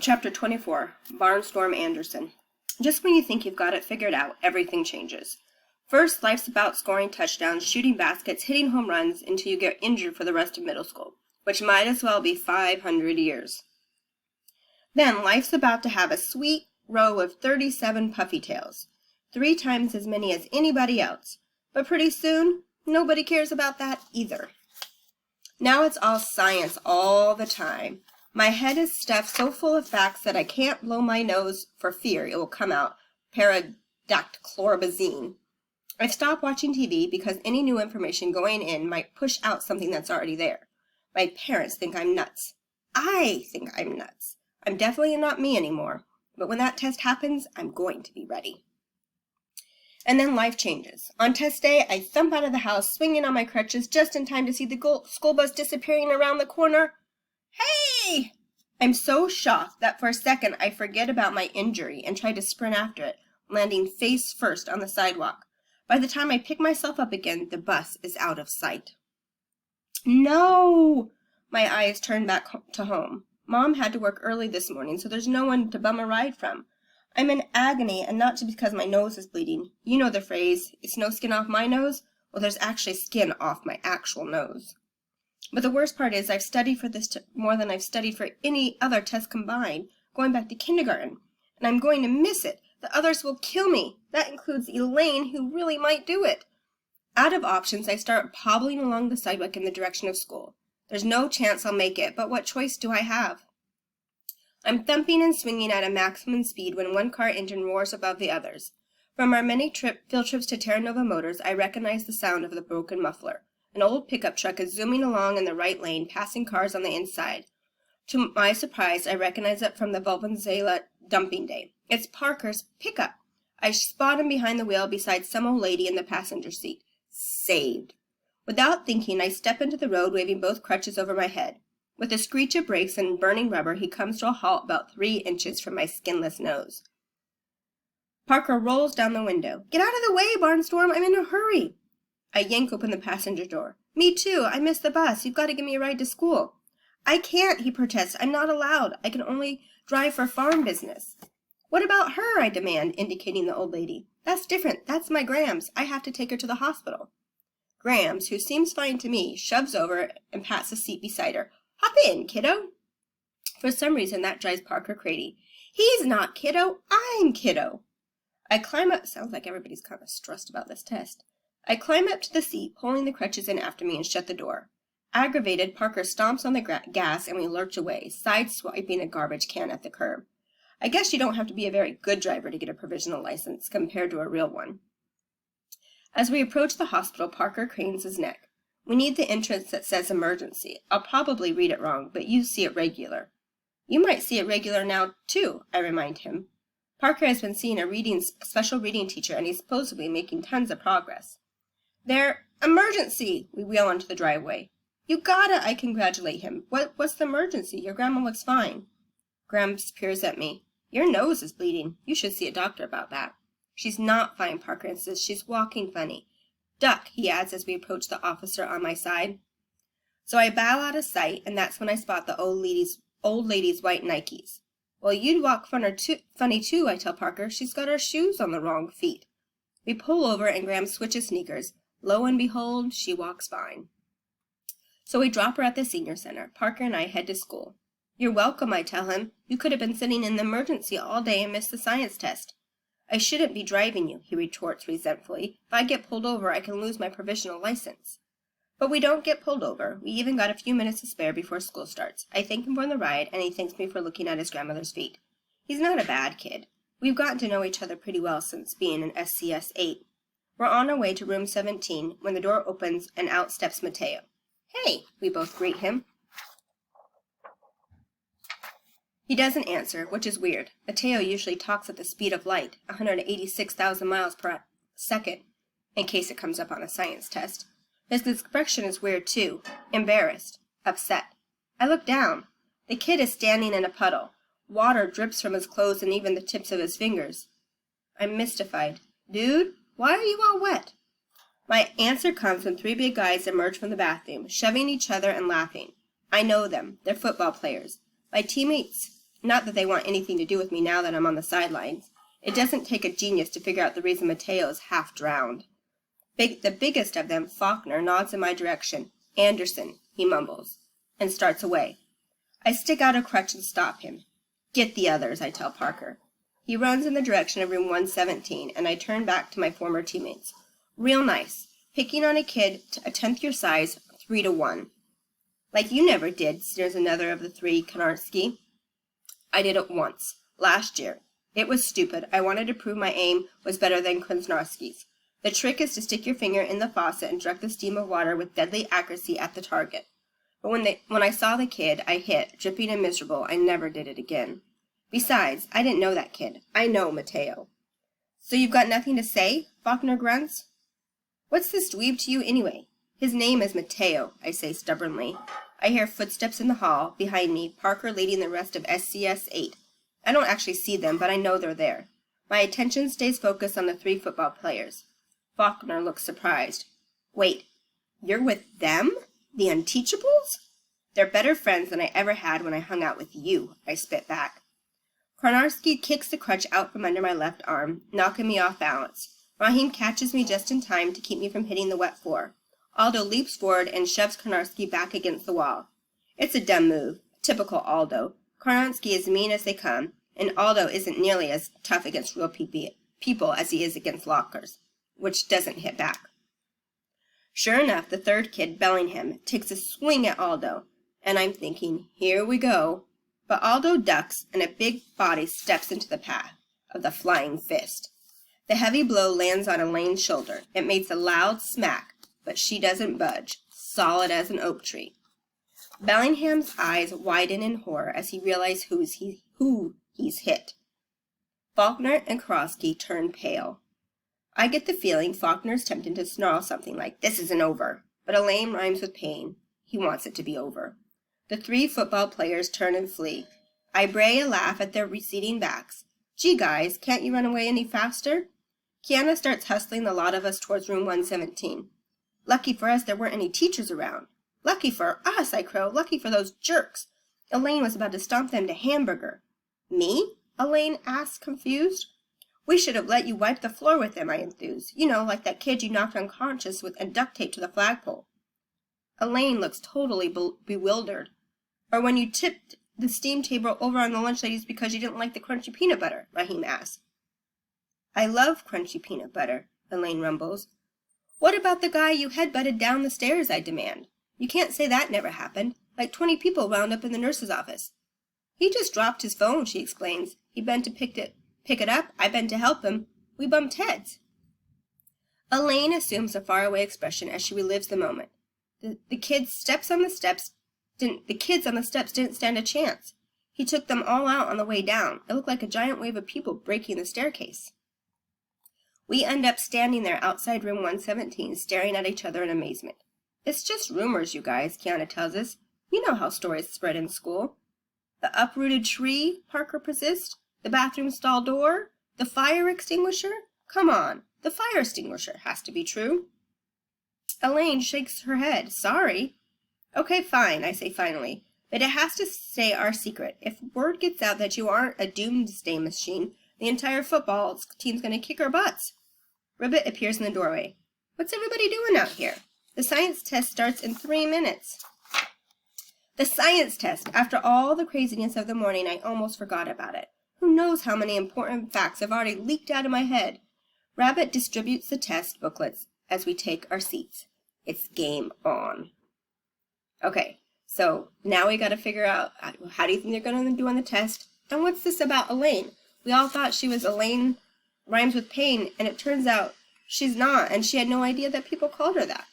Chapter 24, Barnstorm Anderson. Just when you think you've got it figured out, everything changes. First, life's about scoring touchdowns, shooting baskets, hitting home runs until you get injured for the rest of middle school, which might as well be 500 years. Then, life's about to have a sweet row of 37 puffy tails, 3 times as many as anybody else. But pretty soon, nobody cares about that either. Now it's all science all the time. My head is stuffed so full of facts that I can't blow my nose for fear it will come out paradactylchlorobenzene. I've stopped watching TV because any new information going in might push out something that's already there. My parents think I'm nuts. I think I'm nuts. I'm definitely not me anymore, but when that test happens, I'm going to be ready. And then life changes. On test day, I thump out of the house, swinging on my crutches just in time to see the school bus disappearing around the corner. Hey! I'm so shocked that for a second I forget about my injury and try to sprint after it, landing face first on the sidewalk. By the time I pick myself up again, the bus is out of sight. No! My eyes turn back to home. Mom had to work early this morning, so there's no one to bum a ride from. I'm in agony, and not just because my nose is bleeding. You know the phrase, it's no skin off my nose? Well, there's actually skin off my actual nose. But the worst part is I've studied for this more than I've studied for any other test combined, going back to kindergarten. And I'm going to miss it. The others will kill me. That includes Elaine, who really might do it. Out of options, I start hobbling along the sidewalk in the direction of school. There's no chance I'll make it, but what choice do I have? I'm thumping and swinging at a maximum speed when one car engine roars above the others. From our many field trips to Terra Nova Motors, I recognize the sound of the broken muffler. An old pickup truck is zooming along in the right lane, passing cars on the inside. To my surprise, I recognize it from the Vulvanzela dumping day. It's Parker's pickup. I spot him behind the wheel beside some old lady in the passenger seat. Saved. Without thinking, I step into the road, waving both crutches over my head. With a screech of brakes and burning rubber, he comes to a halt about 3 inches from my skinless nose. Parker rolls down the window. Get out of the way, Barnstorm. I'm in a hurry. I yank open the passenger door. Me too. I missed the bus. You've got to give me a ride to school. I can't, he protests. I'm not allowed. I can only drive for farm business. What about her? I demand, indicating the old lady. That's different. That's my Grams. I have to take her to the hospital. Grams, who seems fine to me, shoves over and pats the seat beside her. Hop in, kiddo. For some reason, that drives Parker crazy. He's not kiddo. I'm kiddo. I climb up. Sounds like everybody's kind of stressed about this test. I climb up to the seat, pulling the crutches in after me, and shut the door. Aggravated, Parker stomps on the gas, and we lurch away, side-swiping a garbage can at the curb. I guess you don't have to be a very good driver to get a provisional license compared to a real one. As we approach the hospital, Parker cranes his neck. We need the entrance that says emergency. I'll probably read it wrong, but you see it regular. You might see it regular now, too, I remind him. Parker has been seeing a special reading teacher, and he's supposedly making tons of progress. There, emergency, we wheel onto the driveway. You got it, I congratulate him. What's the emergency? Your grandma looks fine. Grams peers at me. Your nose is bleeding. You should see a doctor about that. She's not fine, Parker insists. She's walking funny. Duck, he adds as we approach the officer on my side. So I bow out of sight, and that's when I spot the old lady's white Nikes. Well, you'd walk funny too, I tell Parker. She's got her shoes on the wrong feet. We pull over, and Graham switches sneakers. Lo and behold, she walks fine. So we drop her at the senior center. Parker and I head to school. You're welcome, I tell him. You could have been sitting in the emergency all day and missed the science test. I shouldn't be driving you, he retorts resentfully. If I get pulled over, I can lose my provisional license. But we don't get pulled over. We even got a few minutes to spare before school starts. I thank him for the ride, and he thanks me for looking at his grandmother's feet. He's not a bad kid. We've gotten to know each other pretty well since being in SCS 8. We're on our way to room 17 when the door opens and out steps Mateo. Hey, we both greet him. He doesn't answer, which is weird. Mateo usually talks at the speed of light, 186,000 miles per second, in case it comes up on a science test. His expression is weird too, embarrassed, upset. I look down. The kid is standing in a puddle. Water drips from his clothes and even the tips of his fingers. I'm mystified. Dude, why are you all wet? My answer comes when 3 big guys emerge from the bathroom, shoving each other and laughing. I know them. They're football players. My teammates Not that they want anything to do with me now that I'm on the sidelines. It doesn't take a genius to figure out the reason Mateo is half drowned. The biggest of them, Faulkner, nods in my direction. Anderson, he mumbles, and starts away. I stick out a crutch and stop him. Get the others, I tell Parker. He runs in the direction of room 117, and I turn back to my former teammates. Real nice. Picking on a kid a tenth your size, 3-1. Like you never did, sneers another of the three, Konarski. I did it once, last year. It was stupid. I wanted to prove my aim was better than Konarski's. The trick is to stick your finger in the faucet and direct the stream of water with deadly accuracy at the target. But when I saw the kid I hit, dripping and miserable, I never did it again. Besides, I didn't know that kid. I know Mateo. So you've got nothing to say? Faulkner grunts. What's this dweeb to you anyway? His name is Mateo, I say stubbornly. I hear footsteps in the hall, behind me, Parker leading the rest of SCS 8. I don't actually see them, but I know they're there. My attention stays focused on the 3 football players. Faulkner looks surprised. Wait, you're with them? The Unteachables? They're better friends than I ever had when I hung out with you, I spit back. Konarski kicks the crutch out from under my left arm, knocking me off balance. Raheem catches me just in time to keep me from hitting the wet floor. Aldo leaps forward and shoves Konarski back against the wall. It's a dumb move. Typical Aldo. Konarski is mean as they come, and Aldo isn't nearly as tough against real people as he is against lockers, which doesn't hit back. Sure enough, the third kid, Bellingham, takes a swing at Aldo, and I'm thinking, here we go. But Aldo ducks, and a big body steps into the path of the flying fist. The heavy blow lands on Elaine's shoulder. It makes a loud smack, but she doesn't budge, solid as an oak tree. Bellingham's eyes widen in horror as he realizes who he's hit. Faulkner and Konarski turn pale. I get the feeling Faulkner's tempted to snarl something like, "This isn't over," but Elaine rhymes with pain. He wants it to be over. The 3 football players turn and flee. I bray a laugh at their receding backs. Gee, guys, can't you run away any faster? Kiana starts hustling the lot of us towards room 117. Lucky for us there weren't any teachers around. Lucky for us, I crow. Lucky for those jerks. Elaine was about to stomp them to hamburger. Me? Elaine asks, confused. We should have let you wipe the floor with them, I enthuse. You know, like that kid you knocked unconscious with and duct tape to the flagpole. Elaine looks totally bewildered. Or when you tipped the steam table over on the lunch ladies because you didn't like the crunchy peanut butter, Raheem asks. I love crunchy peanut butter, Elaine rumbles. What about the guy you headbutted down the stairs, I demand. You can't say that never happened. Like 20 people wound up in the nurse's office. He just dropped his phone, she explains. He bent to pick it up. I bent to help him. We bumped heads. Elaine assumes a faraway expression as she relives the moment. The kids on the steps didn't stand a chance. He took them all out on the way down. It looked like a giant wave of people breaking the staircase. We end up standing there outside room 117, staring at each other in amazement. It's just rumors, you guys, Kiana tells us. You know how stories spread in school. The uprooted tree, Parker persists. The bathroom stall door. The fire extinguisher. Come on, the fire extinguisher has to be true. Elaine shakes her head. Sorry. Okay, fine, I say finally. But it has to stay our secret. If word gets out that you aren't a doomsday machine, the entire football team's going to kick our butts. Ribbit appears in the doorway. What's everybody doing out here? The science test starts in 3 minutes. The science test! After all the craziness of the morning, I almost forgot about it. Who knows how many important facts have already leaked out of my head? Rabbit distributes the test booklets as we take our seats. It's game on. Okay, so now we got to figure out how do you think they're going to do on the test? And what's this about Elaine? We all thought she was Elaine rhymes with pain, and it turns out she's not, and she had no idea that people called her that.